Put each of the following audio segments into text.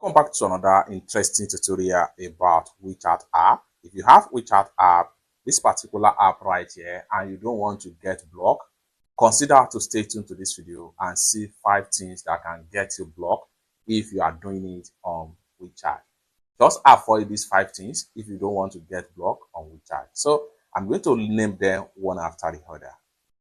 Welcome back to another interesting tutorial about WeChat app. If you have WeChat app, this particular app right here, and you don't want to get blocked, consider to stay tuned to this video and see 5 things that can get you blocked if you are doing it on WeChat. Just avoid these 5 things if you don't want to get blocked on WeChat. So I'm going to name them one after the other.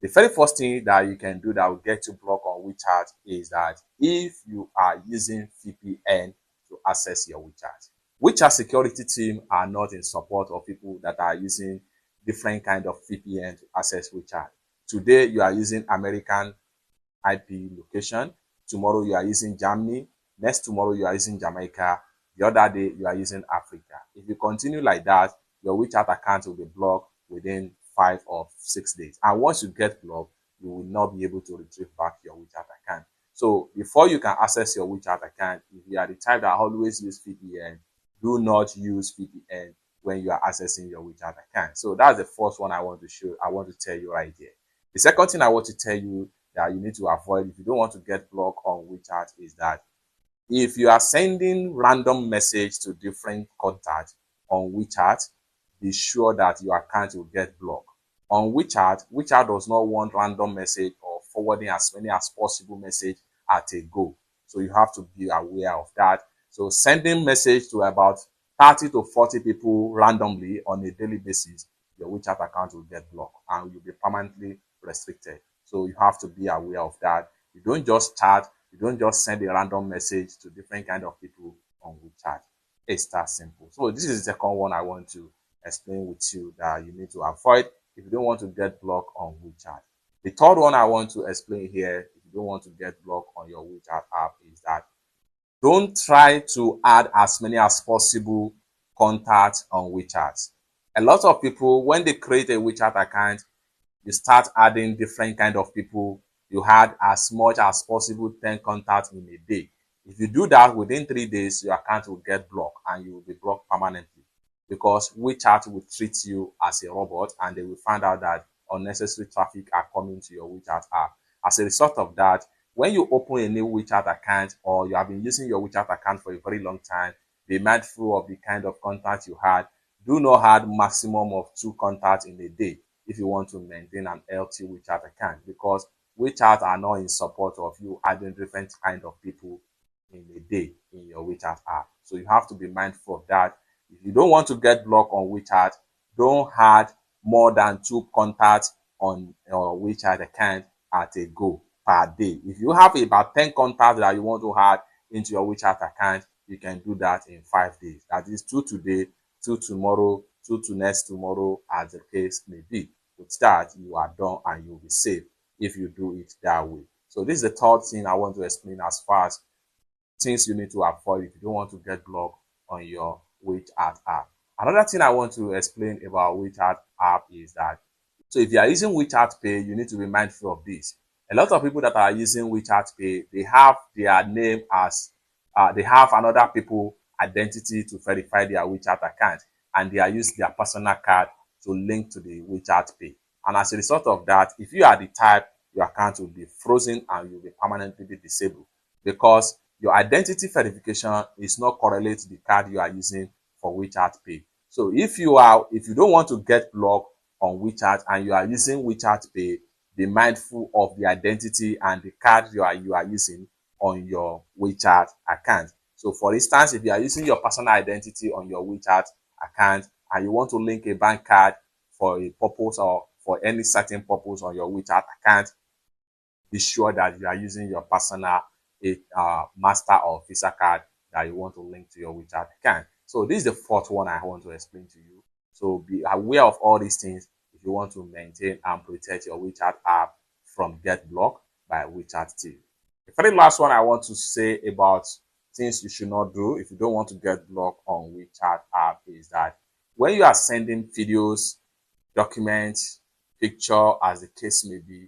The very first thing that you can do that will get you blocked on WeChat is that if you are using VPN to access your WeChat. WeChat security team are not in support of people that are using different kind of VPN to access WeChat. Today you are using American IP location. Tomorrow you are using Germany. Next tomorrow you are using Jamaica. The other day you are using Africa. If you continue like that, your WeChat account will be blocked within 5 or 6 days. And once you get blocked, you will not be able to retrieve back your WeChat account. So before you can access your WeChat account, if you are the type that always use VPN, do not use VPN when you are accessing your WeChat account. So that's the first one I want to tell you right here. The second thing I want to tell you that you need to avoid if you don't want to get blocked on WeChat is that if you are sending random message to different contacts on WeChat, be sure that your account will get blocked. On WeChat does not want random message or forwarding as many as possible message at a go. So you have to be aware of that. So sending message to about 30 to 40 people randomly on a daily basis, your WeChat account will get blocked and you'll be permanently restricted. So you have to be aware of that. You don't just chat, you don't just send a random message to different kind of people on WeChat. It's that simple. So this is the second one I want to explain with you that you need to avoid if you don't want to get blocked on WeChat. The third one I want to explain here, if you don't want to get blocked on your WeChat app, is that don't try to add as many as possible contacts on WeChat. A lot of people, when they create a WeChat account, you start adding different kind of people. You add as much as possible 10 contacts in a day. If you do that within 3 days, your account will get blocked and you will be blocked permanently because WeChat will treat you as a robot and they will find out that unnecessary traffic are coming to your WeChat app. As a result of that, when you open a new WeChat account or you have been using your WeChat account for a very long time, be mindful of the kind of contact you had. Do not add maximum of 2 contacts in a day if you want to maintain an healthy WeChat account, because WeChat are not in support of you adding different kind of people in a day in your WeChat app. So you have to be mindful of that. If you don't want to get blocked on WeChat, don't add more than 2 contacts on your WeChat account at a go per day. If you have about 10 contacts that you want to add into your WeChat account, you can do that in 5 days. That is 2 today, 2 tomorrow, 2 to next tomorrow, as the case may be. With that, you are done and you'll be safe if you do it that way. So this is the third thing I want to explain as far as things you need to avoid if you don't want to get blocked on your WeChat app. Another thing I want to explain about WeChat app is that, so if you are using WeChat Pay, you need to be mindful of this. A lot of people that are using WeChat Pay, they have their name as, they have another people identity to verify their WeChat account, and they are using their personal card to link to the WeChat Pay. And as a result of that, if you are the type, your account will be frozen and you'll be permanently disabled because your identity verification is not correlated to the card you are using for WeChat Pay. So if you don't want to get blocked on WeChat and you are using WeChat Pay, be mindful of the identity and the card you are using on your WeChat account. So for instance, if you are using your personal identity on your WeChat account and you want to link a bank card for a purpose or for any certain purpose on your WeChat account, be sure that you are using your personal master or Visa card that you want to link to your WeChat account. So this is the fourth one I want to explain to you. So be aware of all these things if you want to maintain and protect your WeChat app from get blocked by WeChat team. The very last one I want to say about things you should not do if you don't want to get blocked on WeChat app is that when you are sending videos, documents, picture, as the case may be,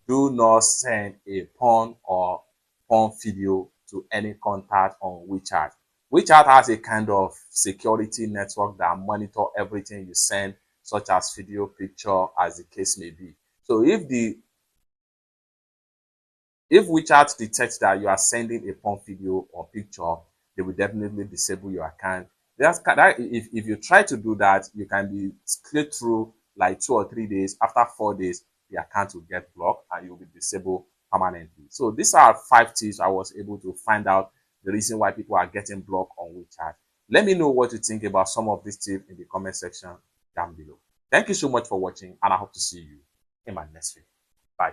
do not send a porn or porn video to any contact on WeChat. WeChat has a kind of security network that monitor everything you send, such as video, picture, as the case may be. So if WeChat detects that you are sending a porn video or picture, they will definitely disable your account. If you try to do that, you can be straight through like 2 or 3 days. After 4 days, the account will get blocked and you'll be disabled permanently. So these are 5 tips I was able to find out the reason why people are getting blocked on WeChat. Let me know what you think about some of these tips in the comment section down below. Thank you so much for watching, and I hope to see you in my next video. Bye.